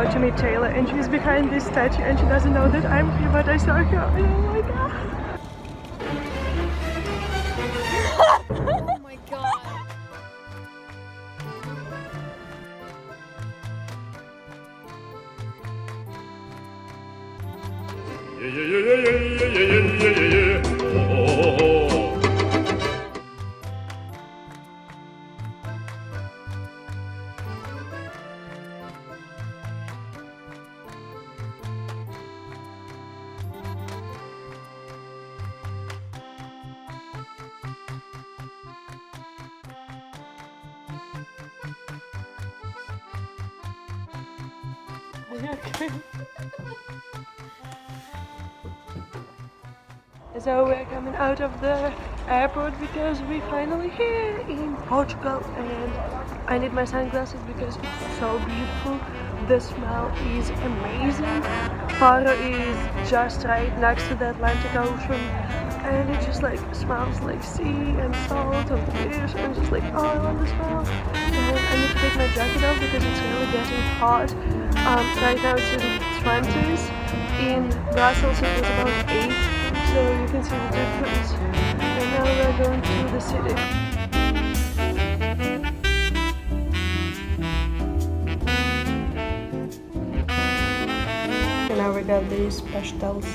about to meet Taylor, and she's behind this statue and she doesn't know that I'm here, but I saw her and oh my god. Oh my god. Okay. So we're coming out of the airport because we're finally here in Portugal, and I need my sunglasses because it's so beautiful. The smell is amazing. Faro is just right next to the Atlantic Ocean, and it just like smells like sea and salt and fish, and just like, oh, I love the smell. And I need to take my jacket off because it's really getting hot. Right now it's in 20s. In Brussels it was about 8, so you can see the difference. And now we're going to the city. And now we got these pastels.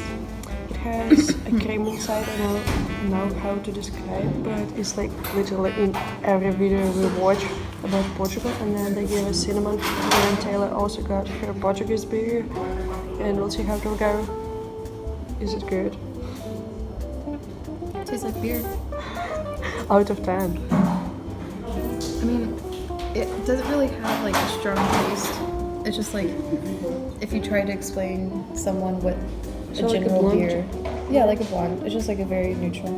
It has a cream inside. I don't know how to describe, but it's like literally in every video we watch about Portugal. And then they give us cinnamon, and then Taylor also got her Portuguese beer, and we'll see how it will go. Is it good? Tastes like beer. Out of 10. I mean, it doesn't really have like a strong taste. It's just like if you try to explain someone what So a like a general blonde? beer. Yeah, like a blonde. It's just like a very neutral.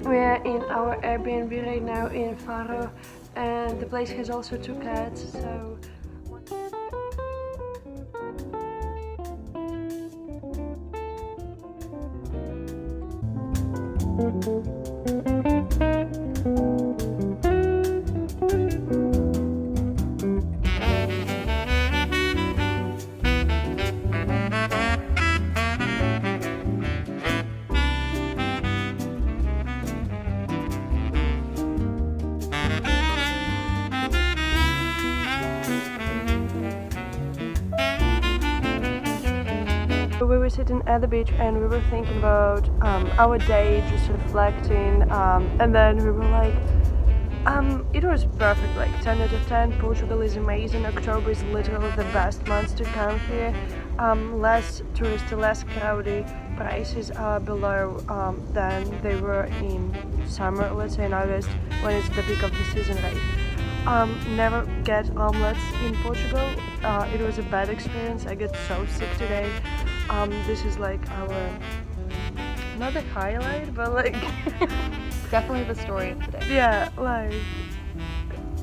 We're in our Airbnb right now in Faro, and the place has also 2 cats, so... We were sitting at the beach and we were thinking about our day, just reflecting, and then we were like, it was perfect, like 10 out of 10. Portugal is amazing. October is literally the best month to come here. Less touristy, less crowded. Prices are below than they were in summer, let's say in August, when it's the peak of the season, right? Never get omelets in Portugal. It was a bad experience. I got so sick today. This is like our, not the highlight, but like Definitely the story of the day. yeah, like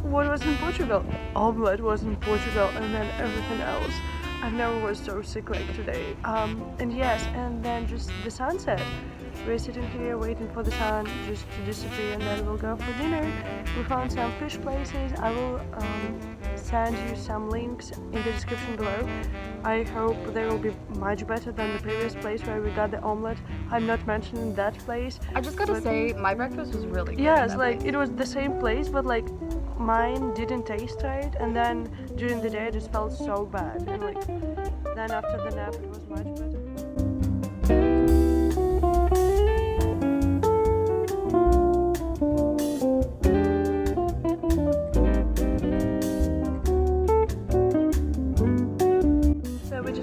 what was in Portugal? Omelette was in Portugal, and then everything else. I never was so sick like today. And yes, and then just the sunset. We're sitting here waiting for the sun just to disappear, and then we'll go for dinner. We found some fish places. I will send you some links in the description below. I hope they will be much better than the previous place where we got the omelette. I'm not mentioning that place. I just gotta say, my breakfast was really good. Yes, like it was the same place, but like mine didn't taste right, and then during the day I just felt so bad, and like then after the nap it was much better.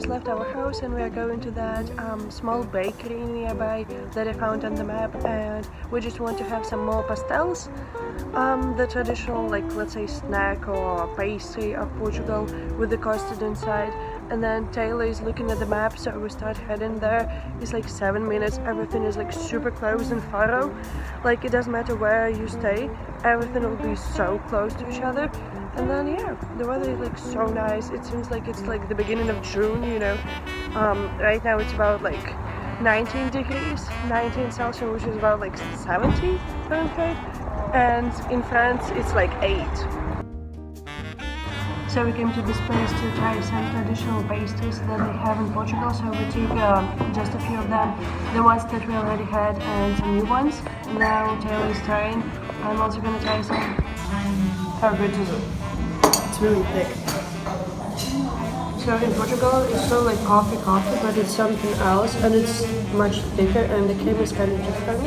Left our house and we are going to that small bakery nearby that I found on the map, and we just want to have some more pastels, the traditional, like, let's say snack or pastry of Portugal with the custard inside. And then Taylor is looking at the map, so we start heading there. It's like 7 minutes. Everything is like super close in Faro. Like it doesn't matter where you stay, everything will be so close to each other. And then yeah, the weather is like so nice. It seems like it's like the beginning of June, you know. Right now it's about like 19 degrees, 19 Celsius, which is about like 70 Fahrenheit. And in France it's like 8. So we came to this place to try some traditional pastries that they have in Portugal. So we took just a few of them, the ones that we already had and some new ones. Now Taylor is trying. I'm also gonna try some. How good is it? It's really thick. So in Portugal it's so like coffee, but it's something else and it's much thicker and the cream is kind of different.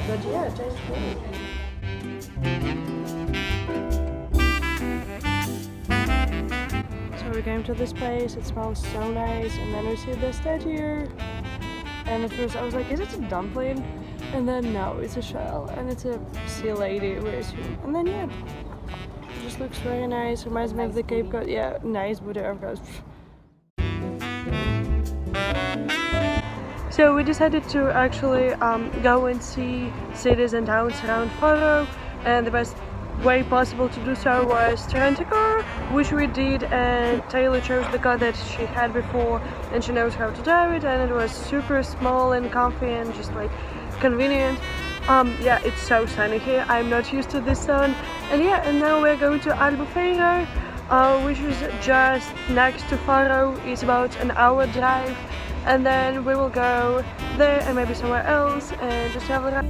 But yeah, it tastes great. So we came to this place, it smells so nice, and then we see the statue. And at first I was like, is it a dumpling? And then no, it's a shell and it's a sea lady, we assume. And then yeah. It just looks very nice, reminds me of the Cape Cod, yeah, nice, but of course. So we decided to actually go and see cities and towns around Faro, and the best way possible to do so was to rent a car, which we did, and Taylor chose the car that she had before and she knows how to drive it, and it was super small and comfy and just like convenient. Yeah, it's so sunny here. I'm not used to this sun. And yeah, and now we're going to Albufeira, which is just next to Faro. It's about an hour drive. And then we will go there and maybe somewhere else and just have a ride.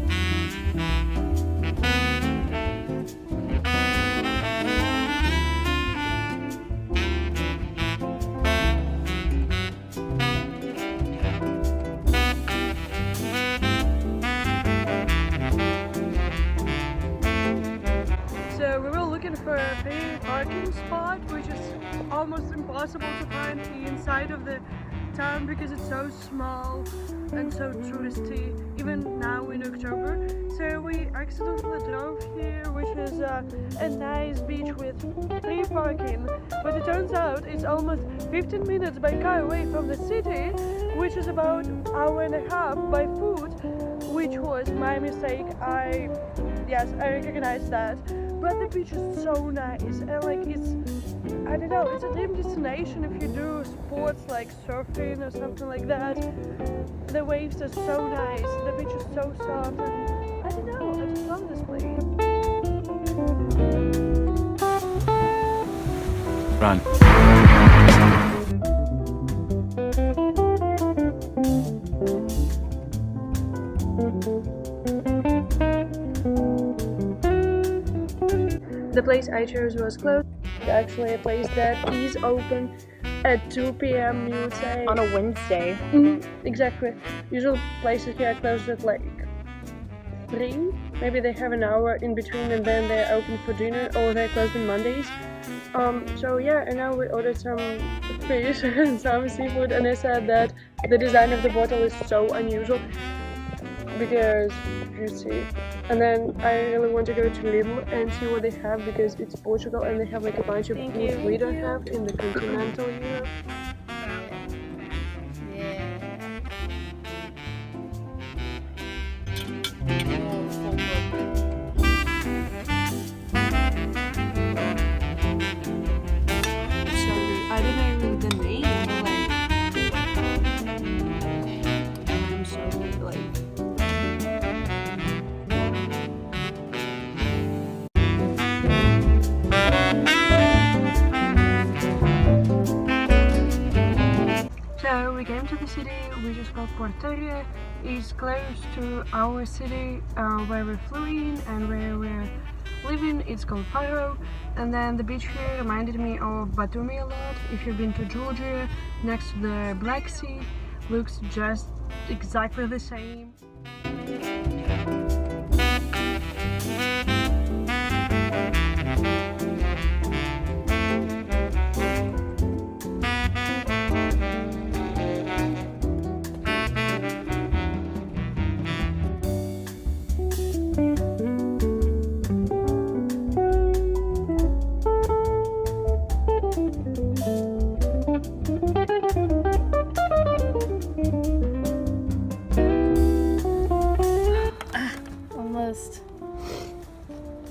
So we were looking for a free parking spot, which is almost impossible to find inside of the town because it's so small and so touristy, even now in October. So we accidentally drove here, which is a nice beach with free parking, but it turns out it's almost 15 minutes by car away from the city, which is about an hour and a half by foot, which was my mistake. Yes, I recognize that. But the beach is so nice and like it's, I don't know, it's a dream destination if you do sports like surfing or something like that. The waves are so nice, the beach is so soft, and I don't know, I just love this place. Run. The place I chose was closed. Actually, a place that is open at 2 p.m. you would say. On a Wednesday. Exactly. Usual places here are closed at like 3. Maybe they have an hour in between and then they're open for dinner, or they're closed on Mondays. So yeah, and now we ordered some fish and some seafood, and I said that the design of the bottle is so unusual because you see. And then I really want to go to Lille and see what they have because it's Portugal and they have like a bunch of food we don't have in the continental Europe. So I don't know the name, but like I'm so like. So we came to the city, which is called Portugal. It's close to our city where we flew in and where we're living. It's called Faro. And then the beach here reminded me of Batumi a lot. If you've been to Georgia, next to the Black Sea, looks just exactly the same.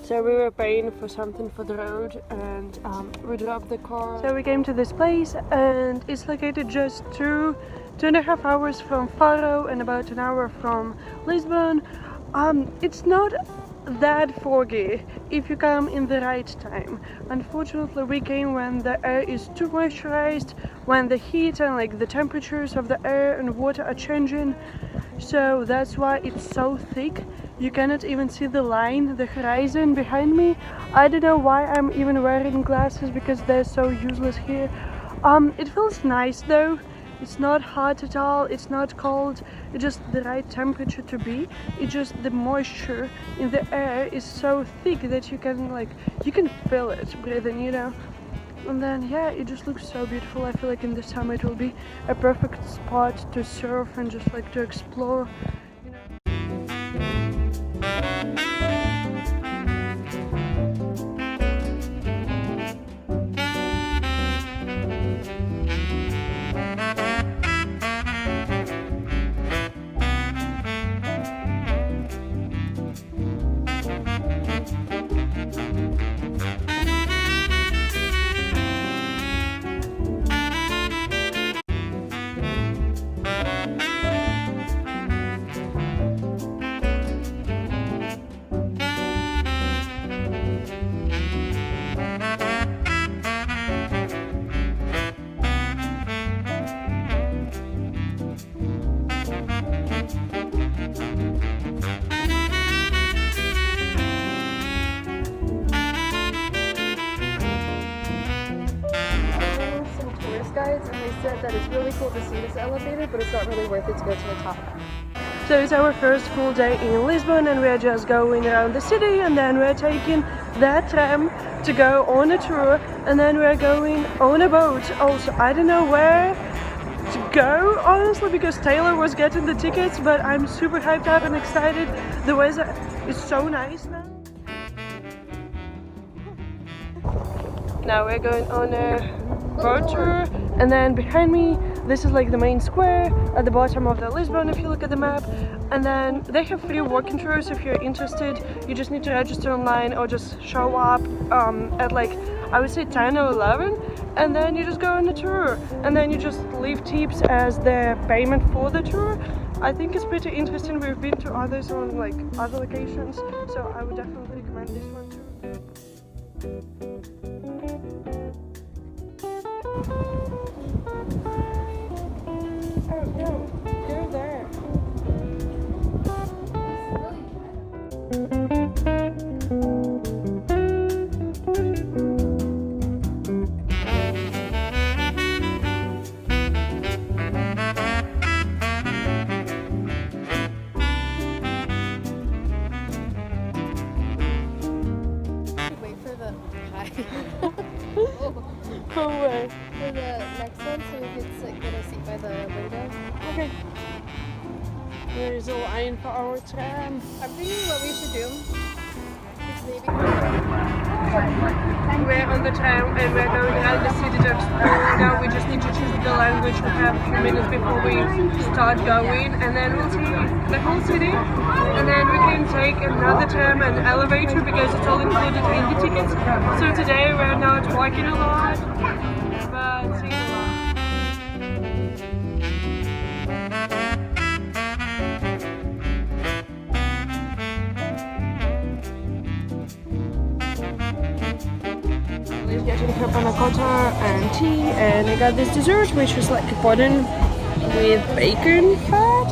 So we were paying for something for the road and we dropped the car. So we came to this place and it's located just 2.5 hours from Faro and about an hour from Lisbon. It's not that foggy if you come in the right time. Unfortunately, we came when the air is too moisturized, when the heat and like the temperatures of the air and water are changing. So that's why it's so thick. You cannot even see the line, the horizon behind me. I don't know why I'm even wearing glasses because they're so useless here. It feels nice though. It's not hot at all, it's not cold, it's just the right temperature to be. It's just the moisture in the air is so thick that you can feel it breathing, you know. And then yeah, it just looks so beautiful. I feel like in the summer it will be a perfect spot to surf and just like to explore, you know. Guides, and they said that it's really cool to see this elevator, but it's not really worth it to go to the top. So it's our first full day in Lisbon, and we're just going around the city, and then we're taking that tram to go on a tour, and then we're going on a boat. Also, I don't know where to go honestly because Taylor was getting the tickets, but I'm super hyped up and excited. The weather is so nice now. Now we're going on a boat tour, and then behind me this is like the main square at the bottom of the Lisbon if you look at the map, and then they have free walking tours if you're interested. You just need to register online or just show up at like I would say 10 or 11, and then you just go on the tour, and then you just leave tips as the payment for the tour. I think it's pretty interesting. We've been to others on like other locations, so I would definitely recommend this one too. Oh no, go there. Wait for the hi. Go away. For the next one, so we could get a seat by the window. Okay. There is a line for our tram. I'm thinking what we should do is maybe We're on the tram and we're going around the city to explore. Now we just need to choose the language. We have a few minutes before we start going, and then we'll see the whole city. And then we can take another tram and elevator because it's all included in the tickets. So today we're not walking a lot, but seeing a lot. We're getting her panna cotta and tea, and I got this dessert which is like a pudding with bacon fat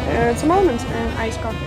and some almonds and iced coffee.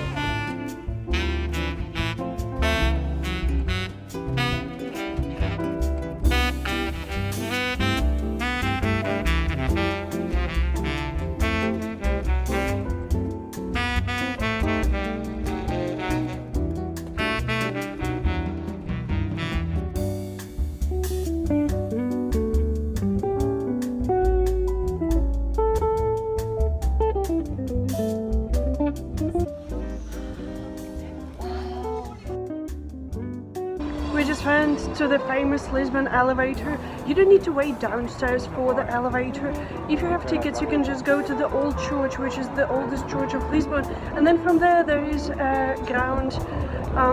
We just went to the famous Lisbon elevator. You don't need to wait downstairs for the elevator. If you have tickets, you can just go to the old church, which is the oldest church of Lisbon, and then from there is a ground,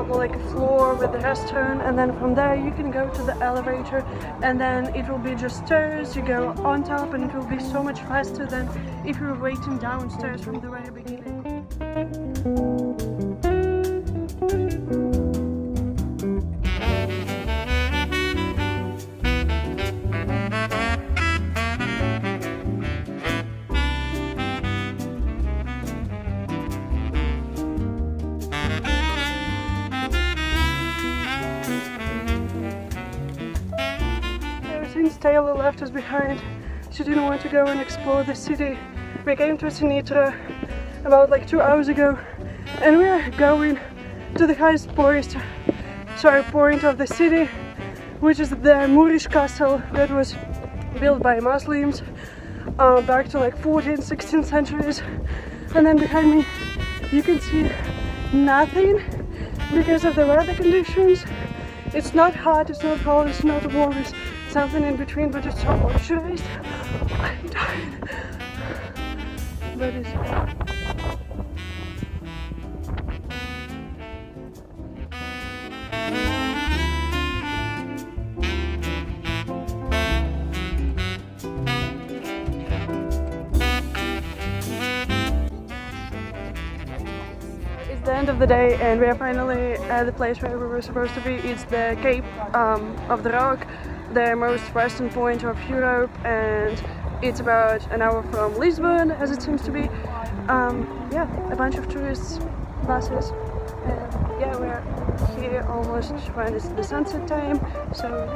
like a floor with a restaurant, and then from there you can go to the elevator, and then it will be just stairs. You go on top, and it will be so much faster than if you were waiting downstairs from the very beginning. since Taylor left us behind, she didn't want to go and explore the city. We came to Sinitra about like 2 hours ago, and we are going to the highest point of the city, which is the Moorish castle that was built by Muslims back to like 14th, 16th centuries. And then behind me you can see nothing because of the weather conditions. It's not hot, it's not cold, it's not warm, it's something in between, but it's so moisturized. I'm tired. But it's the end of the day, and we are finally at the place where we were supposed to be. It's the Cape of the Rock, the most western point of Europe, and it's about an hour from Lisbon, as it seems to be. Yeah, a bunch of tourists, buses, and yeah, we're here almost when it's the sunset time, so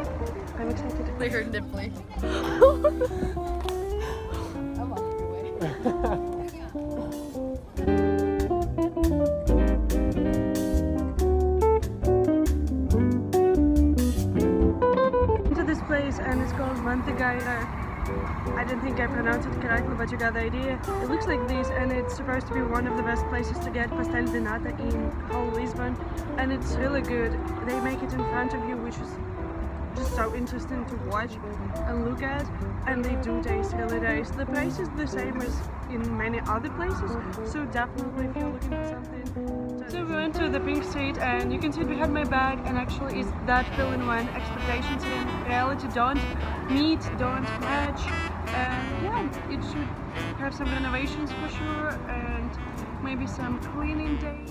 I'm excited. They heard nipply. I'm on your way. Place, and it's called Mantegaira. I don't think I pronounced it correctly, but you got the idea. It looks like this, and it's supposed to be one of the best places to get pastel de nata in whole Lisbon, and it's really good. They make it in front of you, which is just so interesting to watch and look at, and they do taste really nice. The price is the same as in many other places, so definitely if you're looking for something. So we went to the Pink Street, and you can see it behind my back, and actually it's that feeling when expectations in reality don't meet, don't match, and yeah, it should have some renovations for sure, and maybe some cleaning day.